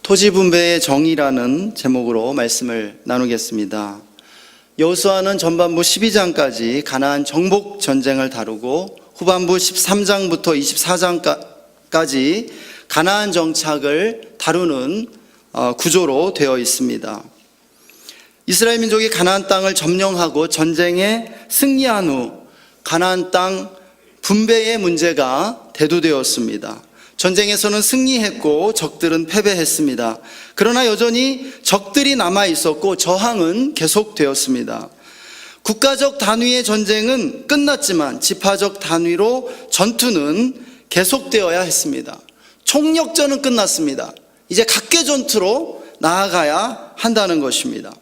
토지 분배의 정의라는 제목으로 말씀을 나누겠습니다. 여호수아는 전반부 12장까지 가나안 정복 전쟁을 다루고 후반부 13장부터 24장까지 가나안 정착을 다루는 구조로 되어 있습니다. 이스라엘 민족이 가나안 땅을 점령하고 전쟁에 승리한 후 가나안 땅 분배의 문제가 대두되었습니다. 전쟁에서는 승리했고 적들은 패배했습니다. 그러나 여전히 적들이 남아 있었고 저항은 계속되었습니다. 국가적 단위의 전쟁은 끝났지만 지파적 단위로 전투는 계속되어야 했습니다. 총력전은 끝났습니다. 이제 각계 전투로 나아가야 한다는 것입니다.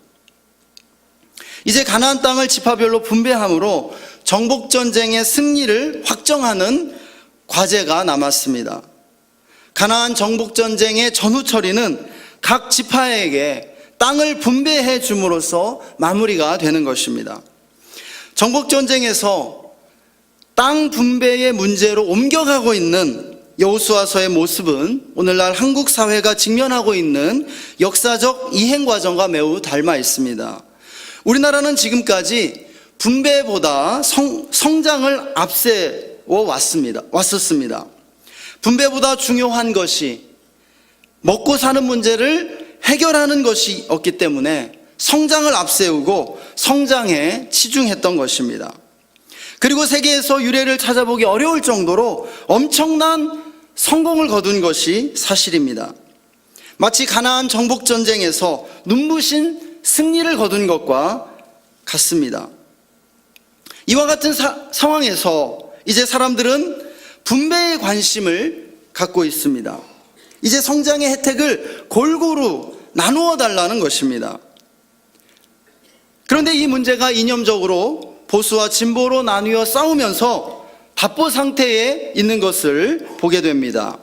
이제 가나안 땅을 지파별로 분배함으로 정복 전쟁의 승리를 확정하는 과제가 남았습니다. 가나안 정복 전쟁의 전후 처리는 각 지파에게 땅을 분배해 줌으로써 마무리가 되는 것입니다. 정복 전쟁에서 땅 분배의 문제로 옮겨가고 있는 여호수아서의 모습은 오늘날 한국 사회가 직면하고 있는 역사적 이행 과정과 매우 닮아 있습니다. 우리나라는 지금까지 분배보다 성장을 앞세워 왔었습니다. 분배보다 중요한 것이 먹고 사는 문제를 해결하는 것이었기 때문에 성장을 앞세우고 성장에 치중했던 것입니다. 그리고 세계에서 유례를 찾아보기 어려울 정도로 엄청난 성공을 거둔 것이 사실입니다. 마치 가나안 정복 전쟁에서 눈부신 승리를 거둔 것과 같습니다. 이와 같은 상황에서 이제 사람들은 분배에 관심을 갖고 있습니다. 이제 성장의 혜택을 골고루 나누어 달라는 것입니다. 그런데 이 문제가 이념적으로 보수와 진보로 나뉘어 싸우면서 답보 상태에 있는 것을 보게 됩니다.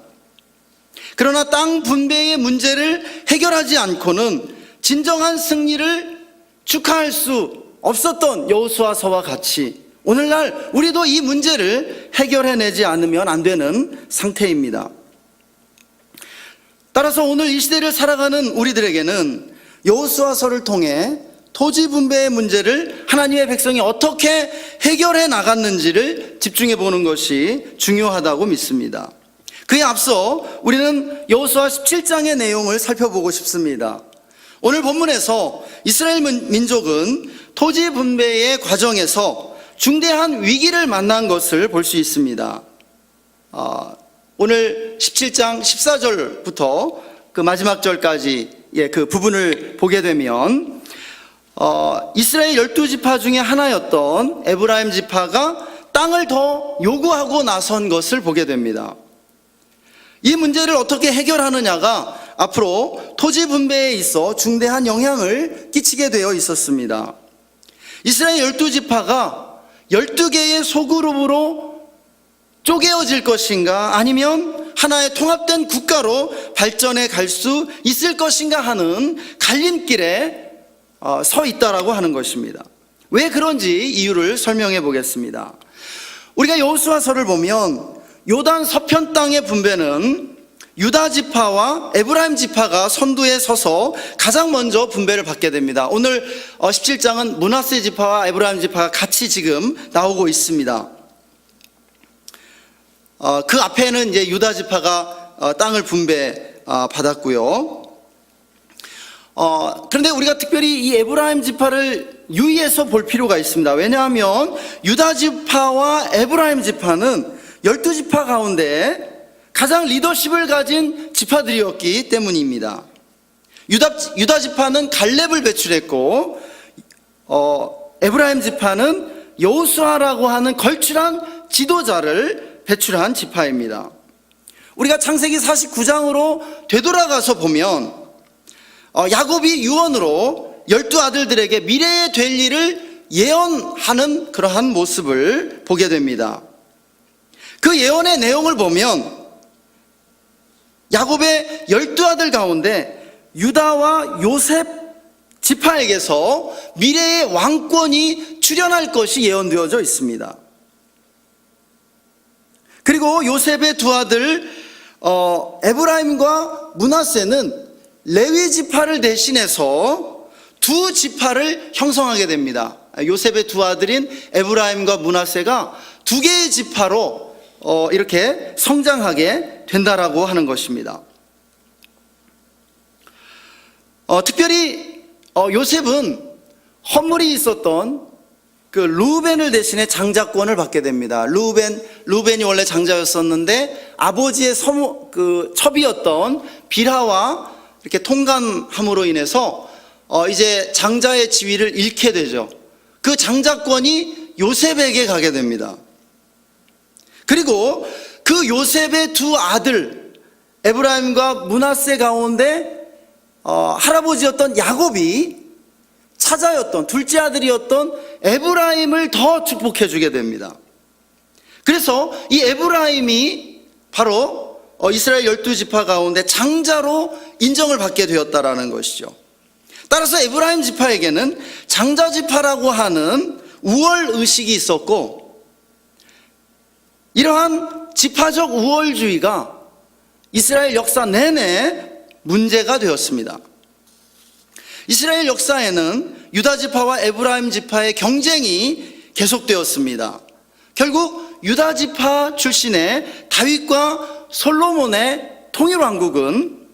그러나 땅 분배의 문제를 해결하지 않고는 진정한 승리를 축하할 수 없었던 여호수아서와 같이 오늘날 우리도 이 문제를 해결해내지 않으면 안 되는 상태입니다. 따라서 오늘 이 시대를 살아가는 우리들에게는 여호수아서를 통해 토지 분배의 문제를 하나님의 백성이 어떻게 해결해 나갔는지를 집중해 보는 것이 중요하다고 믿습니다. 그에 앞서 우리는 여호수아 17장의 내용을 살펴보고 싶습니다. 오늘 본문에서 이스라엘 민족은 토지 분배의 과정에서 중대한 위기를 만난 것을 볼 수 있습니다. 오늘 17장 14절부터 그 마지막 절까지 그 부분을 보게 되면 이스라엘 12지파 중에 하나였던 에브라임 지파가 땅을 더 요구하고 나선 것을 보게 됩니다. 이 문제를 어떻게 해결하느냐가 앞으로 토지 분배에 있어 중대한 영향을 끼치게 되어 있었습니다. 이스라엘 12지파가 12개의 소그룹으로 쪼개어질 것인가 아니면 하나의 통합된 국가로 발전해 갈 수 있을 것인가 하는 갈림길에 서 있다라고 하는 것입니다. 왜 그런지 이유를 설명해 보겠습니다. 우리가 여호수아서를 보면 요단 서편 땅의 분배는 유다 지파와 에브라임 지파가 선두에 서서 가장 먼저 분배를 받게 됩니다. 오늘 17장은 므낫세 지파와 에브라임 지파가 같이 지금 나오고 있습니다. 그 앞에는 이제 유다 지파가 땅을 분배 받았고요. 그런데 우리가 특별히 이 에브라임 지파를 유의해서 볼 필요가 있습니다. 왜냐하면 유다 지파와 에브라임 지파는 12지파 가운데 가장 리더십을 가진 지파들이었기 때문입니다. 유다 지파는 갈렙을 배출했고 에브라임 지파는 여호수아라고 하는 걸출한 지도자를 배출한 지파입니다. 우리가 창세기 49장으로 되돌아가서 보면 야곱이 유언으로 12아들들에게 미래에 될 일을 예언하는 그러한 모습을 보게 됩니다. 그 예언의 내용을 보면 야곱의 12아들 가운데 유다와 요셉 지파에게서 미래의 왕권이 출현할 것이 예언되어져 있습니다. 그리고 요셉의 두 아들 에브라임과 므낫세는 레위 지파를 대신해서 두 지파를 형성하게 됩니다. 요셉의 두 아들인 에브라임과 므낫세가 두 개의 지파로 이렇게 성장하게 된다라고 하는 것입니다. 특별히 요셉은 허물이 있었던 그 루벤을 대신해 장자권을 받게 됩니다. 루벤이 원래 장자였었는데 아버지의 첩이었던 빌하와 이렇게 통간함으로 인해서 이제 장자의 지위를 잃게 되죠. 그 장자권이 요셉에게 가게 됩니다. 그리고 그 요셉의 두 아들 에브라임과 므낫세 가운데 할아버지였던 야곱이 차자였던 둘째 아들이었던 에브라임을 더 축복해 주게 됩니다. 그래서 이 에브라임이 바로 이스라엘 12지파 가운데 장자로 인정을 받게 되었다라는 것이죠. 따라서 에브라임 지파에게는 장자 지파라고 하는 우월 의식이 있었고, 이러한 지파적 우월주의가 이스라엘 역사 내내 문제가 되었습니다. 이스라엘 역사에는 유다 지파와 에브라임 지파의 경쟁이 계속되었습니다. 결국 유다 지파 출신의 다윗과 솔로몬의 통일왕국은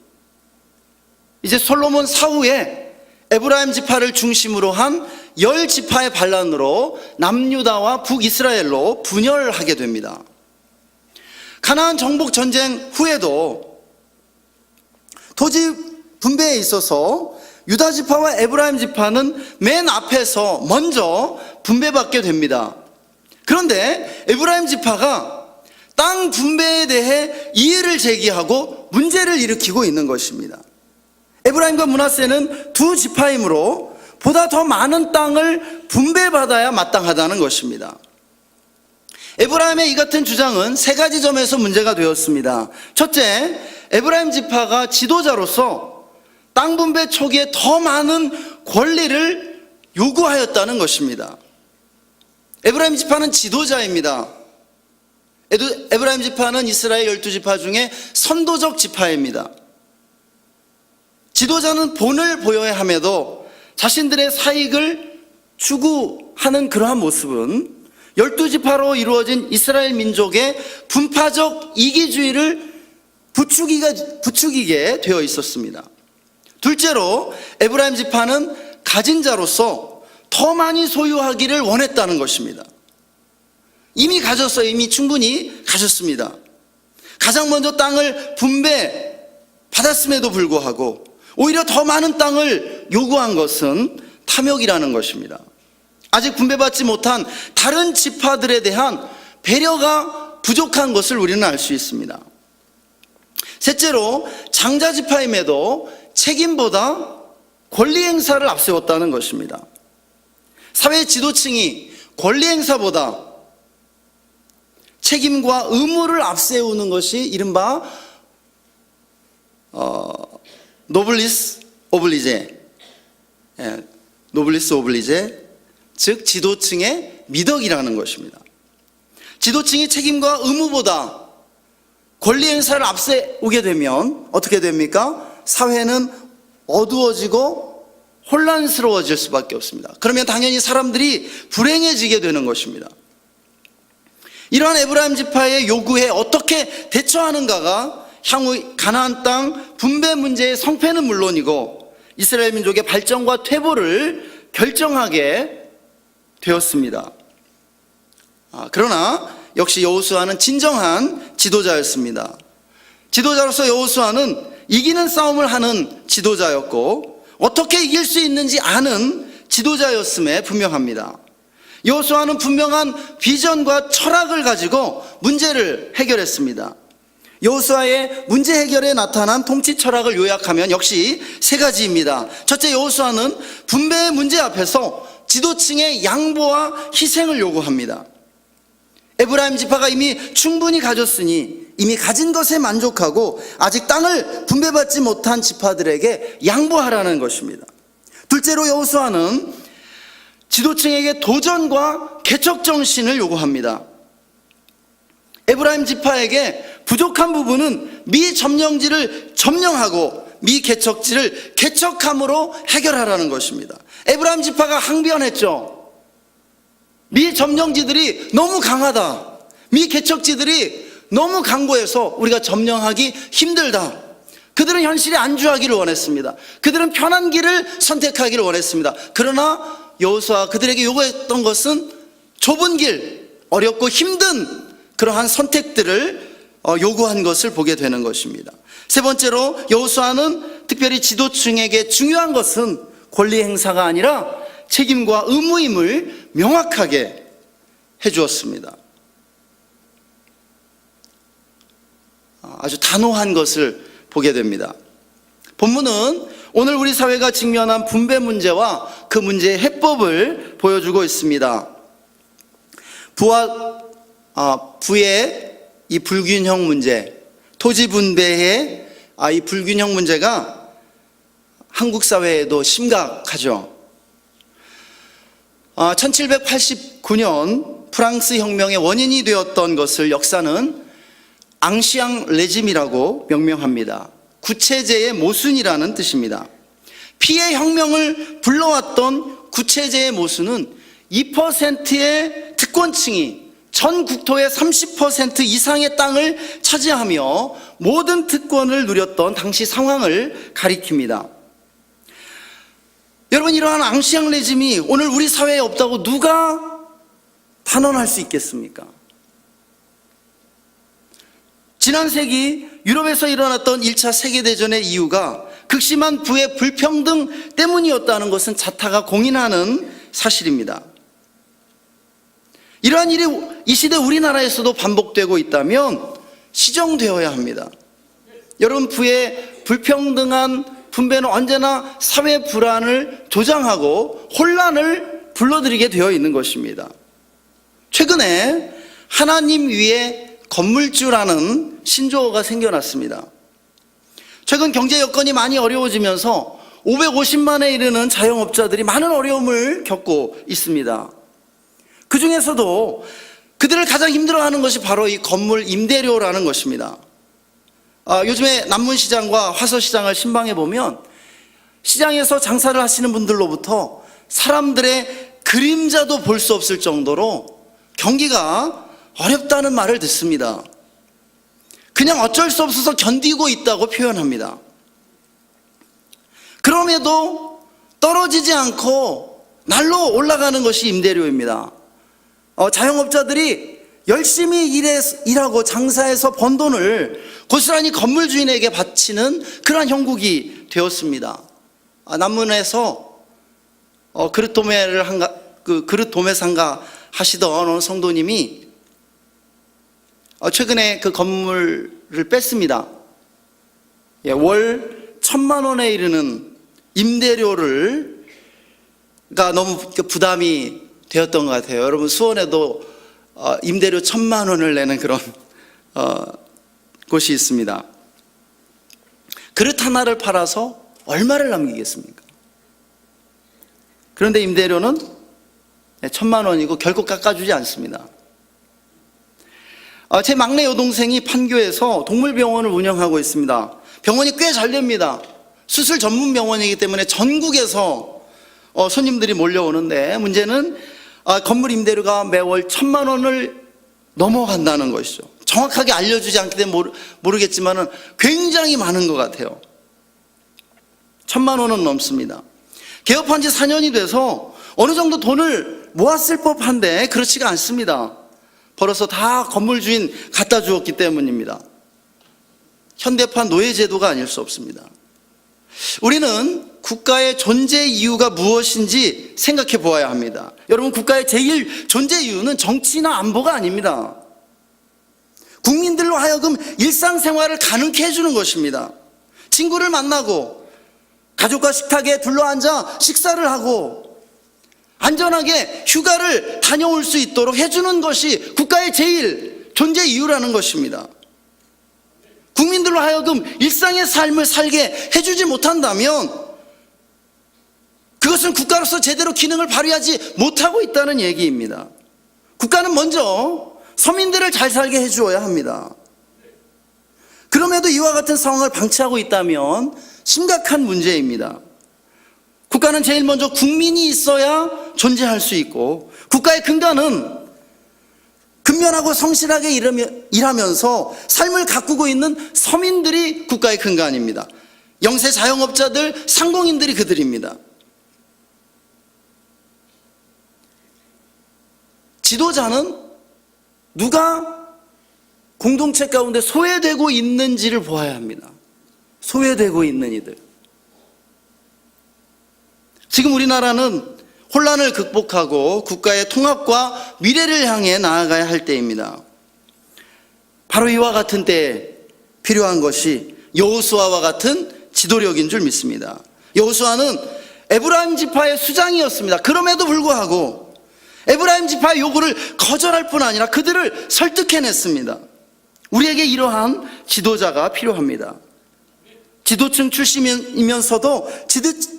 이제 솔로몬 사후에 에브라임 지파를 중심으로 한 10지파의 반란으로 남유다와 북이스라엘로 분열하게 됩니다. 가나안 정복 전쟁 후에도 토지 분배에 있어서 유다 지파와 에브라임 지파는 맨 앞에서 먼저 분배받게 됩니다. 그런데 에브라임 지파가 땅 분배에 대해 이의를 제기하고 문제를 일으키고 있는 것입니다. 에브라임과 므낫세는 두 지파이므로 보다 더 많은 땅을 분배받아야 마땅하다는 것입니다. 에브라임의 이 같은 주장은 세 가지 점에서 문제가 되었습니다. 첫째, 에브라임 지파가 지도자로서 땅 분배 초기에 더 많은 권리를 요구하였다는 것입니다. 에브라임 지파는 지도자입니다. 에브라임 지파는 이스라엘 12지파 중에 선도적 지파입니다. 지도자는 본을 보여야 함에도 자신들의 사익을 추구하는 그러한 모습은 12지파로 이루어진 이스라엘 민족의 분파적 이기주의를 부추기게 되어 있었습니다. 둘째로 에브라임 지파는 가진 자로서 더 많이 소유하기를 원했다는 것입니다. 이미 가졌어요. 이미 충분히 가졌습니다. 가장 먼저 땅을 분배받았음에도 불구하고 오히려 더 많은 땅을 요구한 것은 탐욕이라는 것입니다. 아직 분배받지 못한 다른 지파들에 대한 배려가 부족한 것을 우리는 알 수 있습니다. 셋째로 장자 지파임에도 책임보다 권리 행사를 앞세웠다는 것입니다. 사회 지도층이 권리 행사보다 책임과 의무를 앞세우는 것이 이른바 노블리스 오블리제, 노블리스 오블리제, 즉 지도층의 미덕이라는 것입니다. 지도층이 책임과 의무보다 권리 행사를 앞세우게 되면 어떻게 됩니까? 사회는 어두워지고 혼란스러워질 수밖에 없습니다. 그러면 당연히 사람들이 불행해지게 되는 것입니다. 이러한 에브라임 지파의 요구에 어떻게 대처하는가가 향후 가나안 땅 분배 문제의 성패는 물론이고 이스라엘 민족의 발전과 퇴보를 결정하게 되었습니다. 그러나 역시 여호수아는 진정한 지도자였습니다. 지도자로서 여호수아는 이기는 싸움을 하는 지도자였고 어떻게 이길 수 있는지 아는 지도자였음에 분명합니다. 여호수아는 분명한 비전과 철학을 가지고 문제를 해결했습니다. 여호수아의 문제 해결에 나타난 통치 철학을 요약하면 역시 세 가지입니다. 첫째, 여호수아는 분배의 문제 앞에서 지도층의 양보와 희생을 요구합니다. 에브라임 지파가 이미 충분히 가졌으니 이미 가진 것에 만족하고 아직 땅을 분배받지 못한 지파들에게 양보하라는 것입니다. 둘째로 여호수아는 지도층에게 도전과 개척 정신을 요구합니다. 에브라임 지파에게 부족한 부분은 미점령지를 점령하고 미 개척지를 개척함으로 해결하라는 것입니다. 에브라임 지파가 항변했죠. 미 점령지들이 너무 강하다. 미 개척지들이 너무 강고해서 우리가 점령하기 힘들다. 그들은 현실에 안주하기를 원했습니다. 그들은 편한 길을 선택하기를 원했습니다. 그러나 여호수아가 그들에게 요구했던 것은 좁은 길, 어렵고 힘든 그러한 선택들을 요구한 것을 보게 되는 것입니다. 세 번째로 여호수아는 특별히 지도층에게 중요한 것은 권리 행사가 아니라 책임과 의무임을 명확하게 해주었습니다. 아주 단호한 것을 보게 됩니다. 본문은 오늘 우리 사회가 직면한 분배 문제와 그 문제의 해법을 보여주고 있습니다. 부의 이 불균형 문제, 토지 분배의 이 불균형 문제가 한국 사회에도 심각하죠. 1789년 프랑스 혁명의 원인이 되었던 것을 역사는 앙시앙 레짐이라고 명명합니다. 구체제의 모순이라는 뜻입니다. 피해 혁명을 불러왔던 구체제의 모순은 2%의 특권층이 전 국토의 30% 이상의 땅을 차지하며 모든 특권을 누렸던 당시 상황을 가리킵니다. 여러분, 이러한 앙시앙 레짐이 오늘 우리 사회에 없다고 누가 단언할 수 있겠습니까? 지난 세기 유럽에서 일어났던 1차 세계대전의 이유가 극심한 부의 불평등 때문이었다는 것은 자타가 공인하는 사실입니다. 이러한 일이 이 시대 우리나라에서도 반복되고 있다면 시정되어야 합니다. 여러분, 부의 불평등한 분배는 언제나 사회 불안을 조장하고 혼란을 불러들이게 되어 있는 것입니다. 최근에 하나님 위에 건물주라는 신조어가 생겨났습니다. 최근 경제 여건이 많이 어려워지면서 550만에 이르는 자영업자들이 많은 어려움을 겪고 있습니다. 그 중에서도 그들을 가장 힘들어하는 것이 바로 이 건물 임대료라는 것입니다. 요즘에 남문시장과 화서시장을 신방해 보면 시장에서 장사를 하시는 분들로부터 사람들의 그림자도 볼 수 없을 정도로 경기가 어렵다는 말을 듣습니다. 그냥 어쩔 수 없어서 견디고 있다고 표현합니다. 그럼에도 떨어지지 않고 날로 올라가는 것이 임대료입니다. 자영업자들이 열심히 일하고 장사해서 번 돈을 고스란히 건물 주인에게 바치는 그러한 형국이 되었습니다. 남문에서 그릇 도매 상가 하시던 어느 성도님이 최근에 그 건물을 뺐습니다. 월 1,000만 원에 이르는 임대료가 너무 부담이 되었던 것 같아요. 여러분, 수원에도 임대료 1,000만 원을 내는 그런 곳이 있습니다. 그릇 하나를 팔아서 얼마를 남기겠습니까? 그런데 임대료는 1,000만 원이고 결코 깎아주지 않습니다. 제 막내 여동생이 판교에서 동물병원을 운영하고 있습니다. 병원이 꽤 잘 됩니다. 수술 전문 병원이기 때문에 전국에서 손님들이 몰려오는데, 문제는 건물 임대료가 매월 1,000만 원을 넘어간다는 것이죠. 정확하게 알려주지 않기 때문에 모르겠지만 굉장히 많은 것 같아요. 1,000만 원은 넘습니다. 개업한 지 4년이 돼서 어느 정도 돈을 모았을 법한데 그렇지가 않습니다. 벌어서 다 건물 주인 갖다 주었기 때문입니다. 현대판 노예제도가 아닐 수 없습니다. 우리는 국가의 존재 이유가 무엇인지 생각해 보아야 합니다. 여러분, 국가의 제일 존재 이유는 정치나 안보가 아닙니다. 국민들로 하여금 일상생활을 가능케 해주는 것입니다. 친구를 만나고 가족과 식탁에 둘러앉아 식사를 하고 안전하게 휴가를 다녀올 수 있도록 해주는 것이 국가의 제일 존재 이유라는 것입니다. 국민들로 하여금 일상의 삶을 살게 해주지 못한다면 그것은 국가로서 제대로 기능을 발휘하지 못하고 있다는 얘기입니다. 국가는 먼저 서민들을 잘 살게 해주어야 합니다. 그럼에도 이와 같은 상황을 방치하고 있다면 심각한 문제입니다. 국가는 제일 먼저 국민이 있어야 존재할 수 있고, 국가의 근간은 근면하고 성실하게 일하면서 삶을 가꾸고 있는 서민들이 국가의 근간입니다. 영세 자영업자들, 상공인들이 그들입니다. 지도자는 누가 공동체 가운데 소외되고 있는지를 보아야 합니다. 소외되고 있는 이들. 지금 우리나라는 혼란을 극복하고 국가의 통합과 미래를 향해 나아가야 할 때입니다. 바로 이와 같은 때에 필요한 것이 여호수아와 같은 지도력인 줄 믿습니다. 여호수아는 에브라임 지파의 수장이었습니다. 그럼에도 불구하고 에브라임 지파의 요구를 거절할 뿐 아니라 그들을 설득해냈습니다. 우리에게 이러한 지도자가 필요합니다. 지도층 출신이면서도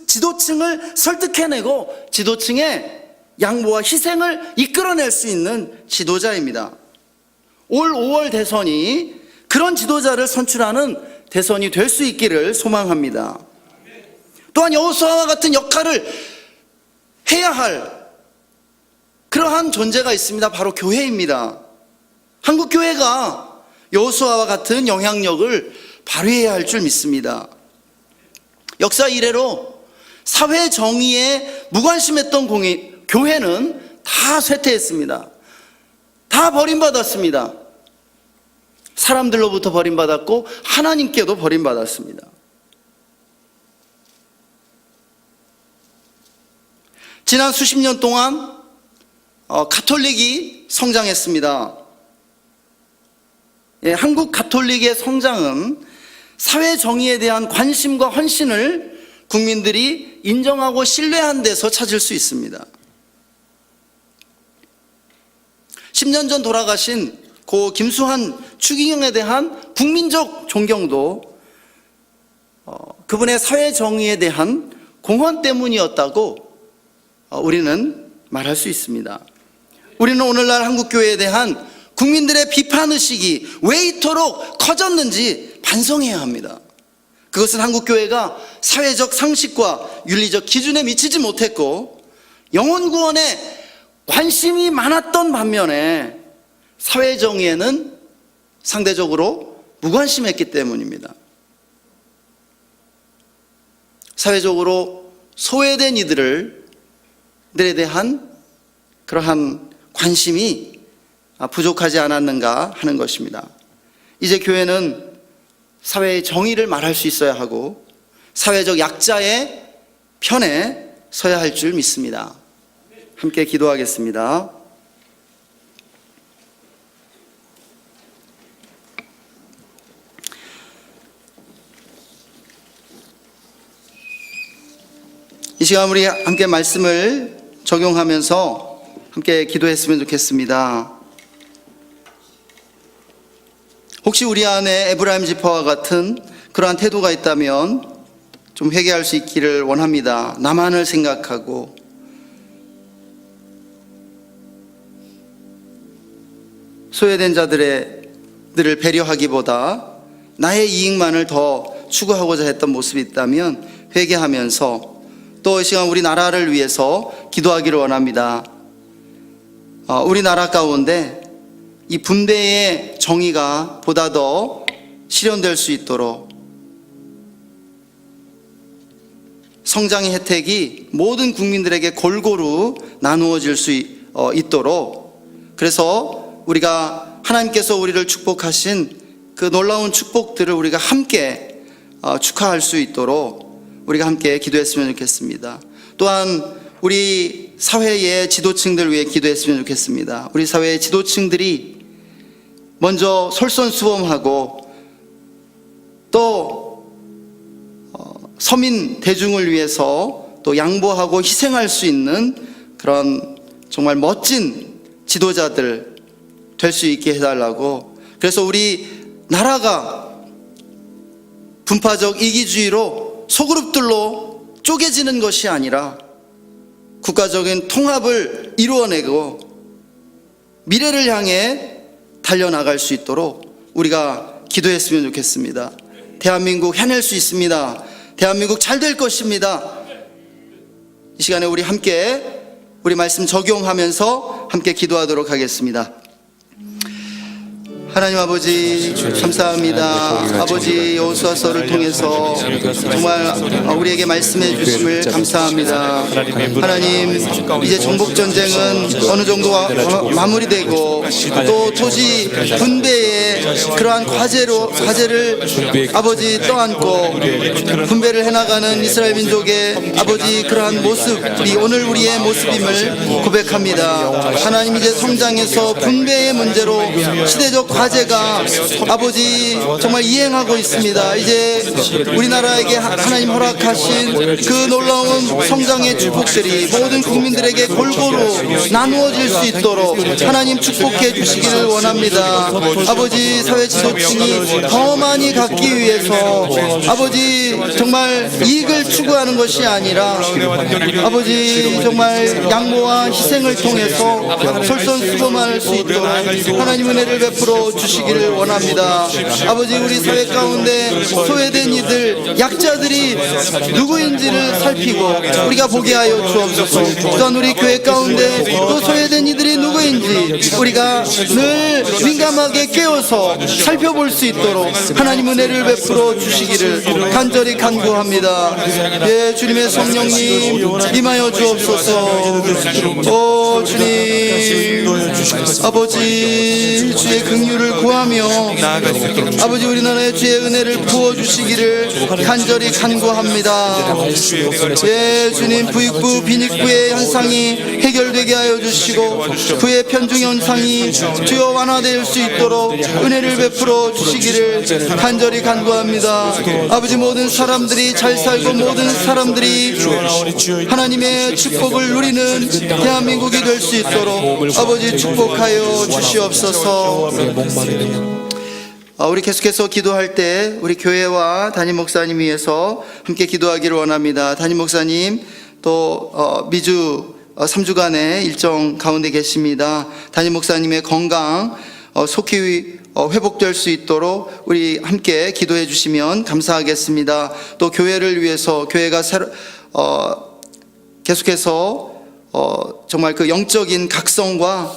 지도층을 설득해내고 지도층의 양보와 희생을 이끌어낼 수 있는 지도자입니다. 올 5월 대선이 그런 지도자를 선출하는 대선이 될 수 있기를 소망합니다. 또한 여호수아와 같은 역할을 해야 할 그러한 존재가 있습니다. 바로 교회입니다. 한국 교회가 여호수아와 같은 영향력을 발휘해야 할 줄 믿습니다. 역사 이래로 사회 정의에 무관심했던 교회는 다 쇠퇴했습니다. 다 버림받았습니다. 사람들로부터 버림받았고 하나님께도 버림받았습니다. 지난 수십 년 동안 가톨릭이 성장했습니다. 한국 가톨릭의 성장은 사회 정의에 대한 관심과 헌신을 국민들이 인정하고 신뢰한 데서 찾을 수 있습니다. 10년 전 돌아가신 고 김수환 추기경에 대한 국민적 존경도 그분의 사회 정의에 대한 공헌 때문이었다고 우리는 말할 수 있습니다. 우리는 오늘날 한국교회에 대한 국민들의 비판의식이 왜 이토록 커졌는지 반성해야 합니다. 그것은 한국교회가 사회적 상식과 윤리적 기준에 미치지 못했고 영혼구원에 관심이 많았던 반면에 사회정의에는 상대적으로 무관심했기 때문입니다. 사회적으로 소외된 이들에 대한 그러한 관심이 부족하지 않았는가 하는 것입니다. 이제 교회는 사회의 정의를 말할 수 있어야 하고 사회적 약자의 편에 서야 할 줄 믿습니다. 함께 기도하겠습니다. 이 시간 우리 함께 말씀을 적용하면서 함께 기도했으면 좋겠습니다. 혹시 우리 안에 에브라임 지파와 같은 그러한 태도가 있다면 좀 회개할 수 있기를 원합니다. 나만을 생각하고 소외된 자들을 배려하기보다 나의 이익만을 더 추구하고자 했던 모습이 있다면 회개하면서 또 이 시간 우리 나라를 위해서 기도하기를 원합니다. 우리나라 가운데 이 분배의 정의가 보다 더 실현될 수 있도록 성장의 혜택이 모든 국민들에게 골고루 나누어질 수 있도록, 그래서 우리가 하나님께서 우리를 축복하신 그 놀라운 축복들을 우리가 함께 축하할 수 있도록 우리가 함께 기도했으면 좋겠습니다. 또한 우리 사회의 지도층들 위해 기도했으면 좋겠습니다. 우리 사회의 지도층들이 먼저 솔선수범하고 또 서민 대중을 위해서 또 양보하고 희생할 수 있는 그런 정말 멋진 지도자들 될 수 있게 해달라고, 그래서 우리 나라가 분파적 이기주의로 소그룹들로 쪼개지는 것이 아니라 국가적인 통합을 이루어내고 미래를 향해 달려나갈 수 있도록 우리가 기도했으면 좋겠습니다. 대한민국 해낼 수 있습니다. 대한민국 잘 될 것입니다. 이 시간에 우리 함께 우리 말씀 적용하면서 함께 기도하도록 하겠습니다. 하나님 아버지 감사합니다. 아버지 여호수아서를 통해서 정말 우리에게 말씀해 주심을 감사합니다. 하나님, 이제 정복전쟁은 어느 정도 마무리되고 또 토지 분배의 그러한 과제를 아버지 떠안고 분배를 해나가는 이스라엘 민족의 아버지 그러한 모습이 오늘 우리의 모습임을 고백합니다. 하나님, 이제 성장에서 분배의 문제로 시대적 과제가 아버지 정말 이행하고 있습니다. 이제 우리나라에게 하나님 허락하신 그 놀라운 성장의 축복들이 모든 국민들에게 골고루 나누어질 수 있도록 하나님 축복해 주시기를 원합니다. 아버지, 사회 지도층이 더 많이 갖기 위해서 아버지 정말 이익을 추구하는 것이 아니라 아버지 정말 양보와 희생을 통해서 솔선수범할 수 있도록 하나님 은혜를 베풀어 주시기를 원합니다. 아버지, 우리 사회 가운데 소외된 이들, 약자들이 누구인지를 살피고 우리가 보게 하여 주옵소서. 또한 우리 교회 가운데 또 소외된 이들이 누구인지 우리가 늘 민감하게 깨어서 살펴볼 수 있도록 하나님 은혜를 베풀어 주시기를 간절히 간구합니다. 예, 주님의 성령님 임하여 주옵소서. 오 주님, 아버지 주의 긍휼을 구하며 아버지 우리나라의 주의 은혜를 부어주시기를 간절히 간구합니다. 예, 주님, 부익부 빈익부의 현상이 해결되게 하여 주시고 부의 편중 현상이 주여 완화될 수 있도록 은혜를 베풀어 주시기를 간절히 간구합니다. 아버지, 모든 사람들이 잘 살고 모든 사람들이 하나님의 축복을 누리는 대한민국이 될 수 있도록 아버지 축복하여 주시옵소서. 우리 계속해서 기도할 때 우리 교회와 담임 목사님 위해서 함께 기도하기를 원합니다. 담임 목사님 또 미주 3주간의 일정 가운데 계십니다. 담임 목사님의 건강 속히 회복될 수 있도록 우리 함께 기도해 주시면 감사하겠습니다. 또 교회를 위해서 교회가 계속해서 정말 그 영적인 각성과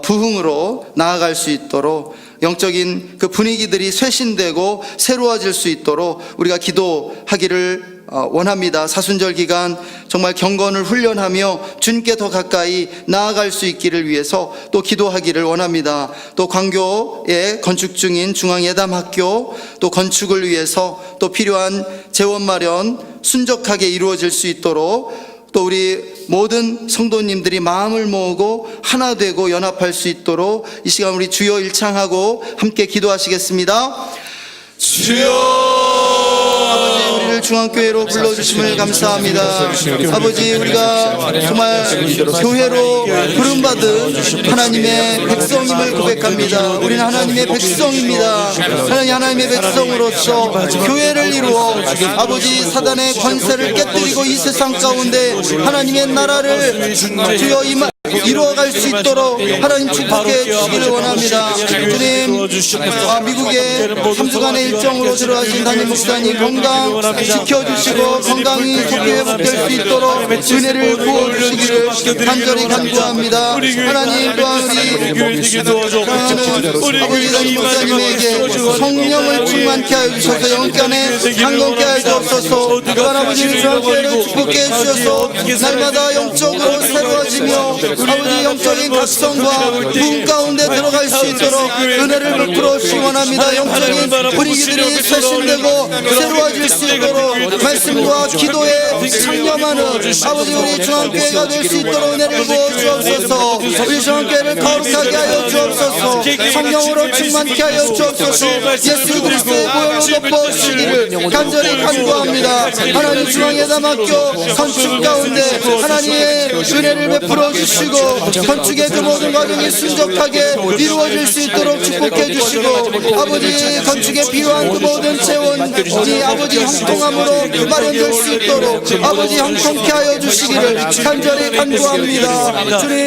부흥으로 나아갈 수 있도록 영적인 그 분위기들이 쇄신되고 새로워질 수 있도록 우리가 기도하기를 원합니다. 사순절 기간 정말 경건을 훈련하며 주님께 더 가까이 나아갈 수 있기를 위해서 또 기도하기를 원합니다. 또 광교에 건축 중인 중앙예담학교 또 건축을 위해서 또 필요한 재원 마련 순적하게 이루어질 수 있도록 또 우리 모든 성도님들이 마음을 모으고 하나 되고 연합할 수 있도록 이 시간 우리 주여 일창하고 함께 기도하시겠습니다. 주여. 아버지, 우리를 중앙교회로 불러주심을 감사합니다. 아버지, 우리가 정말 교회로 부름받은 하나님의 백성임을 고백합니다. 우리는 하나님의 백성입니다. 하나님의 백성으로서 교회를 이루어 아버지 사단의 권세를 깨뜨리고 이 세상 가운데 하나님의 나라를 주여 이루어갈 수 있도록 하나님 축복해 주시기를 원합니다. 주님, 미국에 3주간의 일정으로 들어가신 담임 목사님 건강 지켜주시고 건강이 속히 회복될 수 있도록 은혜를 부어주시기를 간절히 간구합니다. 하나님, 또한 우리 아버지 담임 목사님에게 성령을 충만케 하여 주셔서 영간에 강건케 하여 주옵소서. 또한 아버지 주님께를 축복해 주셔서 날마다 영적으로 새로워지며 아버지 영적인 각성과 부흥 가운데 들어갈 수 있도록 은혜를 베풀어 주시기 원합니다. 영적인 분위기들이 쇄신되고 새로워질 수 있도록 말씀과 기도에 창념하는 아버지 우리 중앙교회가 될 수 있도록 은혜를 부어 주옵소서. 우리 중앙교회를 거룩하게 하여 주옵소서. 성령으로 충만케 하여 주옵소서. 예수 그리스도의 보혈로 덮어 주시기를 간절히 간구합니다. 하나님, 중앙예담학교 건축 가운데 하나님의 은혜를 베풀어 주시고 건축의 그 모든 과정이 순적하게 이루어질 수 있도록 축복해 주시고 아버지 건축에 필요한 그 모든 재원이 아버지 형통함으로 발견될 수 있도록 아버지 형통케 하여 주시기를 간절히 간구합니다. 주님,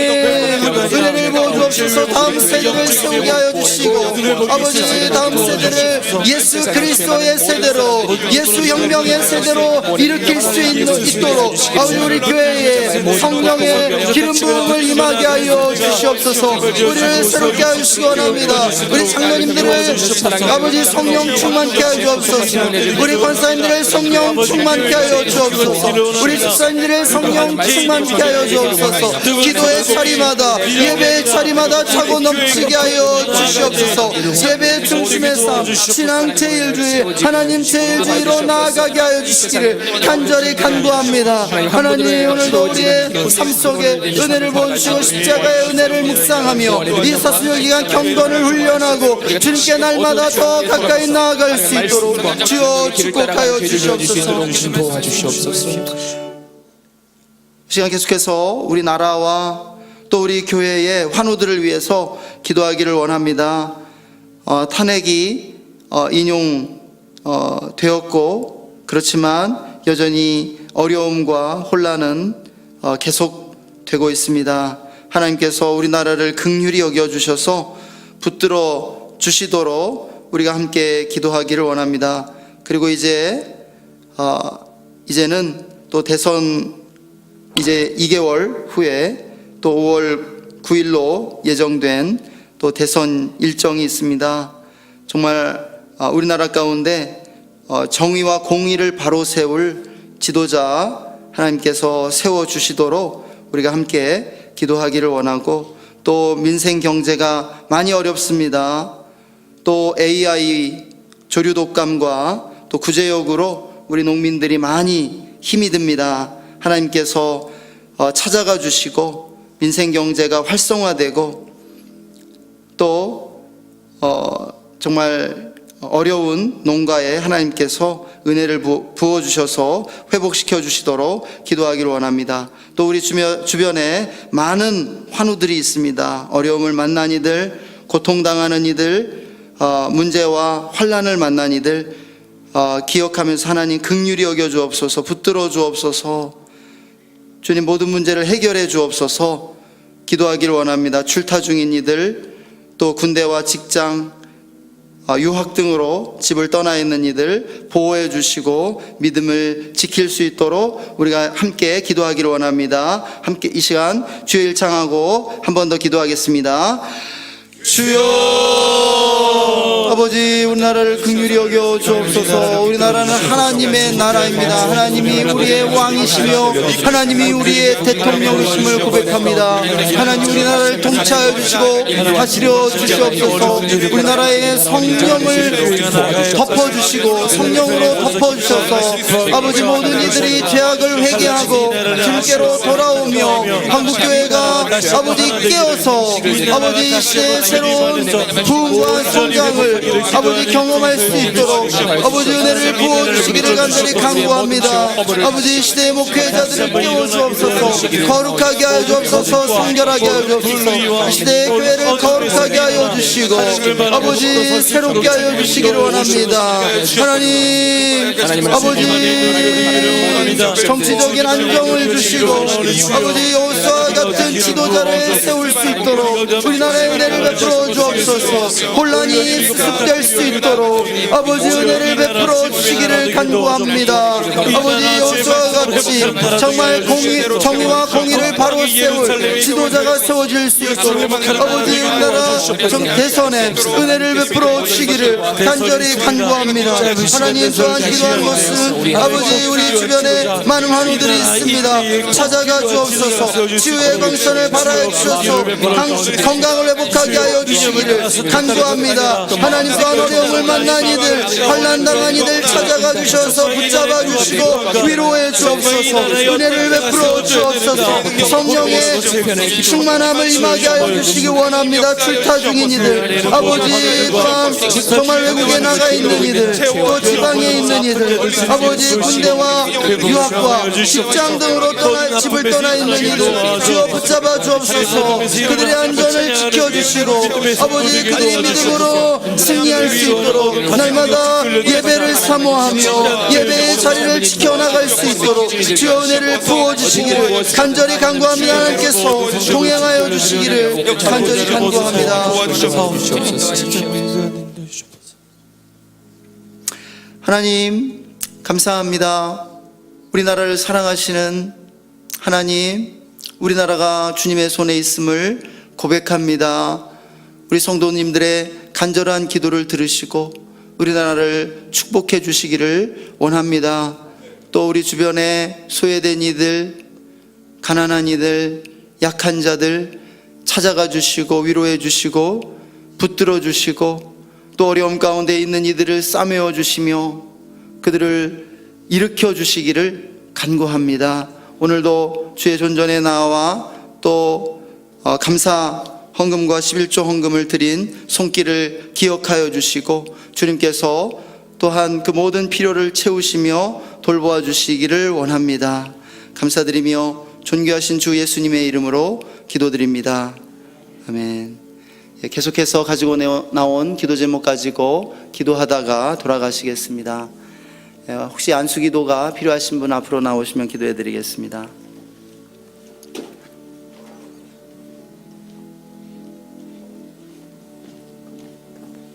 은혜를 부어주옵소서. 다음 세대를 세우게 하여 주시고 아버지 다음 세대를 예수 그리스도의 세대로, 예수 혁명의 세대로 일으킬 수 있도록 아버지 우리 교회에 성령의 기름 부음을 임하게 하여 주시옵소서. 우리를 새롭게 하여 주시기 원합니다. 우리 장로님들을 아버지 성령 충만케 하여 주옵소서. 우리 권사님들을 성령 충만케 하여 주옵소서. 우리 집사님들을 성령 충만케 하여 주옵소서. 기도의 자리마다, 예배의 자리마다 차고 넘치게 하여 주시옵소서. 예배의 중심의 삶, 신앙 제일주의, 하나님 제일주의로 나아가게 하여 주시기를 간절히 간구합니다. 하나님, 오늘도 우리의 삶 속에 은혜를 부어주시고 십자가의 은혜를 묵상하며 이 사순절 기간 경건을 훈련하고 주님께 날마다 더 가까이 나아갈 수 있도록 주여 축복하여 주시옵소서. 시간 계속해서 우리 나라와 또 우리 교회의 환우들을 위해서 기도하기를 원합니다. 탄핵이 인용되었고 그렇지만 여전히 어려움과 혼란은 계속되고 있습니다. 하나님께서 우리나라를 긍휼히 여겨주셔서 붙들어 주시도록 우리가 함께 기도하기를 원합니다. 그리고 이제는 또 대선 이제 2개월 후에 또 5월 9일로 예정된 또 대선 일정이 있습니다. 정말 우리나라 가운데 정의와 공의를 바로 세울 지도자 하나님께서 세워주시도록 우리가 함께 기도하기를 원하고, 또 민생 경제가 많이 어렵습니다. 또 AI 조류 독감과 또 구제역으로 우리 농민들이 많이 힘이 듭니다. 하나님께서 찾아가 주시고 민생 경제가 활성화되고 또 정말 어려운 농가에 하나님께서 은혜를 부어주셔서 회복시켜 주시도록 기도하기를 원합니다. 또 우리 주변에 많은 환우들이 있습니다. 어려움을 만난 이들, 고통당하는 이들, 문제와 환난을 만난 이들 기억하면서 하나님 긍휼히 여겨 주옵소서. 붙들어 주옵소서. 주님, 모든 문제를 해결해 주옵소서. 기도하기를 원합니다. 출타 중인 이들, 또 군대와 직장, 유학 등으로 집을 떠나 있는 이들 보호해 주시고 믿음을 지킬 수 있도록 우리가 함께 기도하기를 원합니다. 함께 이 시간 주여 일창하고 한 번 더 기도하겠습니다. 주여, 아버지 우리나라를 긍휼히 여겨 주옵소서. 우리나라는 하나님의 나라입니다. 하나님이 우리의 왕이시며 하나님이 우리의 대통령이심을 고백합니다. 하나님, 우리나라를 통치하여 주시고 다스려 주시옵소서. 우리나라의 성령을 덮어주시고 성령으로 덮어주셔서 아버지 모든 이들이 죄악을 회개하고 주님께로 돌아오며 한국교회가 아버지 깨어서 아버지 이 시대의 새로운 부흥과 성장을 아버지 경험할 수 있도록 아버지 은혜를 부어주시기를 간절히 간구합니다. 아버지 이 시대의 목회자들을 깨워주옵소서. 거룩하게 하여 주옵소서. 성결하게 하여 주옵소서. 이 시대의 교회를 거룩하게 하여 주시고 아버지 새롭게 하여 주시기를 원합니다. 하나님, 아버지 정치적인 안정을 주시고 아버지 여호수아 같은 지도자를 세울 수 있도록 우리나라의 은혜를 베풀어 주옵소서. 혼란이 수습될 수 있도록 아버지 은혜를 베풀어 주시기를 간구합니다. 아버지 여호수아 같이 정말 정의와 공의를 바로 세울 지도자가 세워질 수 있도록 아버지 우리나라 대선에 은혜를 베풀어 주시기를 간절히 간구합니다. 하나님, 또한 기도하는 것은 아버지 우리 주변에 많은 환우들이 있습니다. 찾아가 주옵소서. 치유의 광선을 발하여 주셔서 건강을 회복하게 하여 주시기를 간구합니다. 하나님, 또한 어려움을 만난 이들, 환난당한 이들 찾아가 주셔서 붙잡아 주시고 위로해 주옵소서. 은혜를 베풀어 주옵소서. 성령의 충만함을 임하게 하여 주시기 원합니다. 출타 중인 이들, 아버지 또한 정말 외국에 나가 있는 이들, 또 지방에 있는 이들, 아버지 군대와 유학과 직장 등으로 집을 떠나 있는 이들 주여 붙잡아 주옵소서. 그들의 안전을 지켜주시고 아버지 그들이 믿음으로 승리할 수 있도록 날마다 예배를 사모하며 예배의 자리를 지켜나갈 수 있도록 주의 은혜를 부어주시기를 간절히 간구합니다. 하나님께서 동행하여 주시기를 간절히 간구합니다. 하나님 감사합니다. 우리나라를 사랑하시는 하나님, 우리나라가 주님의 손에 있음을 고백합니다. 우리 성도님들의 간절한 기도를 들으시고 우리나라를 축복해 주시기를 원합니다. 또 우리 주변에 소외된 이들, 가난한 이들, 약한 자들 찾아가 주시고 위로해 주시고 붙들어 주시고 또 어려움 가운데 있는 이들을 싸매어 주시며 그들을 일으켜 주시기를 간구합니다. 오늘도 주의 존전에 나와 또 감사 헌금과 11조 헌금을 드린 손길을 기억하여 주시고 주님께서 또한 그 모든 필요를 채우시며 돌보아 주시기를 원합니다. 감사드리며 존귀하신 주 예수님의 이름으로 기도드립니다. 아멘. 계속해서 가지고 나온 기도 제목 가지고 기도하다가 돌아가시겠습니다. 혹시 안수기도가 필요하신 분 앞으로 나오시면 기도해 드리겠습니다.